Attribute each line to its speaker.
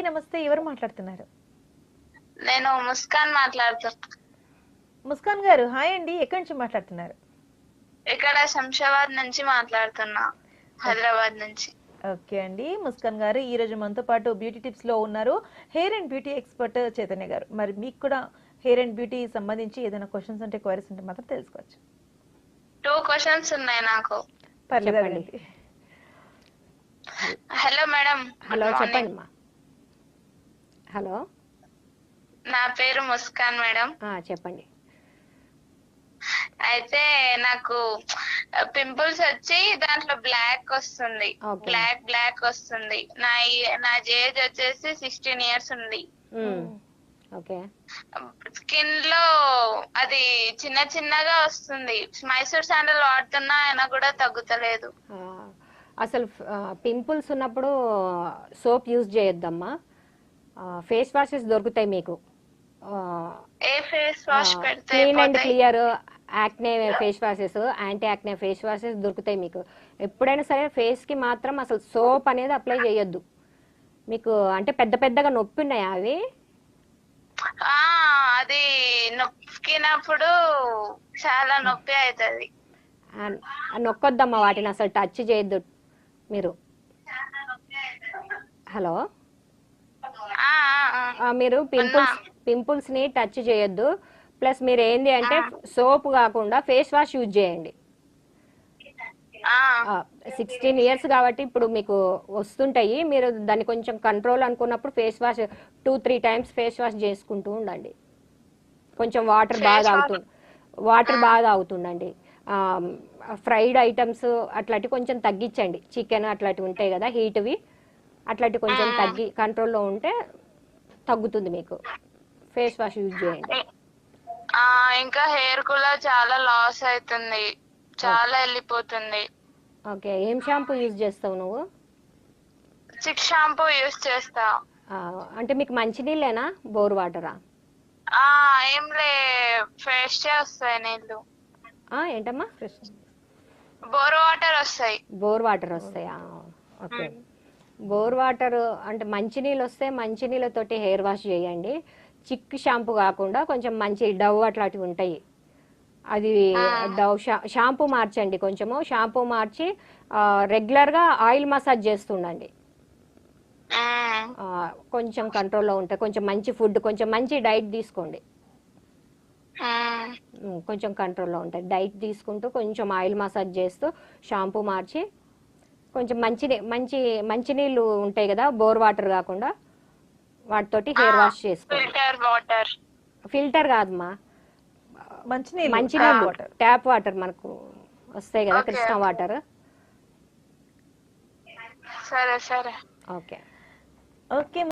Speaker 1: నమస్తే. ఎవరు మాట్లాడుతున్నారు?
Speaker 2: నేను ముస్కాన్ మాట్లాడుతున్నా.
Speaker 1: ముస్కాన్ గారు హాయ్ అండి. ఎక్కడి నుంచి మాట్లాడుతున్నారు?
Speaker 2: ఇక్కడ శంషాబాద్ నుంచి మాట్లాడుతున్నా, హైదరాబాద్ నుంచి.
Speaker 1: ఓకే అండి. ముస్కాన్ గారు ఈ రోజు మనతో పాటు బ్యూటీ టిప్స్ లో ఉన్నారు hair and beauty expert Chaitanya గారు. మరి మీకు కూడా హెయిర్ అండ్ బ్యూటీ సంబంధించి ఏదైనా క్వశ్చన్స్ అంటే క్వైరీస్ ఉంటే మాత్రం తెలుసుకోవచ్చు.
Speaker 2: 2 క్వశ్చన్స్ ఉన్నాయి నాకు.
Speaker 1: పర్లేదండి.
Speaker 2: Hello madam.
Speaker 3: హలో చెప్పండి అమ్మా. హలో
Speaker 2: నా పేరు ముస్కాన్ మేడం.
Speaker 3: చెప్పండి.
Speaker 2: అయితే నాకు పింపుల్స్ వచ్చి దాంట్లో బ్లాక్ వస్తుంది. బ్లాక్ వస్తుంది. నా ఏజ్ వచ్చేసి 16 ఇయర్స్ ఉంది.
Speaker 3: ఓకే.
Speaker 2: స్కిన్ లో అది చిన్న చిన్నగా వస్తుంది. మైసూర్ శాండల్ వాడుతున్నా అయినా కూడా తగ్గుతలేదు.
Speaker 3: అసలు పింపుల్స్ ఉన్నప్పుడు సోప్ యూజ్ చేయొద్దమ్మా. ఫేస్ వాషెస్ దొరుకుతాయి మీకు.
Speaker 2: ఏ ఫేస్ వాష్ పెడితే
Speaker 3: clean and clear acne face washes, anti acne face washes దొరుకుతాయి మీకు. ఎప్పుడైనా సరే ఫేస్కి మాత్రం అసలు సోప్ అనేది అప్లై చేయొద్దు. మీకు అంటే పెద్ద పెద్దగా నొప్పి ఉన్నాయా అవి?
Speaker 2: అది నొక్కినప్పుడు చాలా నొప్పి అవుతుంది.
Speaker 3: నొక్కొద్దమ్మా వాటిని, అసలు టచ్ చేయొద్దు మీరు. హలో మీరు పింపుల్స్ ని టచ్ చేయొద్దు. ప్లస్ మీరు ఏంది అంటే సోప్ కాకుండా ఫేస్ వాష్ యూజ్ చేయండి. 16 ఇయర్స్ కాబట్టి ఇప్పుడు మీకు వస్తుంటాయి. మీరు దాన్ని కొంచెం కంట్రోల్ అనుకున్నప్పుడు face wash 2-3 times face wash చేసుకుంటూ ఉండండి. కొంచెం వాటర్ బాగా తాగుతుండండి. ఫ్రైడ్ ఐటమ్స్ అట్లాంటివి కొంచెం తగ్గించండి. చికెన్ అట్లాంటివి ఉంటాయి కదా హీట్వి, అట్లాంటివి కొంచెం తగ్గి కంట్రోల్లో ఉంటే తగ్గుతుంది మీకు. ఫేస్ వాష్ యూజ్ చేయండి.
Speaker 2: ఇంకా హెయిర్ కూడా చాలా లాస్ అవుతుంది, చాలా వెళ్ళిపోతుంది.
Speaker 3: ఓకే. ఏం షాంపూ యూజ్ చేస్తావు నువ్వు?
Speaker 2: చిక్ షాంపూ యూజ్ చేస్తా.
Speaker 3: అంటే మీకు మంచినీళ్ళేనా బోర్ వాటరా?
Speaker 2: ఏం లే, ఫ్రెష్ వస్తాయి నీళ్ళు.
Speaker 3: ఏంటమ్మా?
Speaker 2: బోర్ వాటర్ వస్తాయి.
Speaker 3: బోర్ వాటర్ వస్తాయా? ఓకే. బోర్ వాటర్ అంటే మంచినీళ్ళు వస్తే మంచినీళ్ళతోటి హెయిర్ వాష్ చేయండి. చిక్ షాంపూ కాకుండా కొంచెం మంచి డవ్ అట్లాంటివి ఉంటాయి, అది డవ్ షాంపూ మార్చండి. కొంచెము షాంపూ మార్చి రెగ్యులర్గా ఆయిల్ మసాజ్ చేస్తుండండి. కొంచెం కంట్రోల్లో ఉంటాయి. కొంచెం మంచి ఫుడ్, కొంచెం మంచి డైట్ తీసుకోండి. కొంచెం కంట్రోల్లో ఉంటాయి. డైట్ తీసుకుంటూ కొంచెం ఆయిల్ మసాజ్ చేస్తూ షాంపూ మార్చి కొంచెం మంచినీళ్ళు ఉంటాయి కదా బోర్ వాటర్ కాకుండా, వాటితోటి హెయిర్ వాష్ చేసుకోండి. ఫిల్టర్ కాదమ్మా, మంచినీళ్ళు ట్యాప్ వాటర్ మనకు వస్తాయి కదా, కృష్ణ వాటర్.
Speaker 2: సరే సరే.
Speaker 3: ఓకే.
Speaker 1: ఓకే.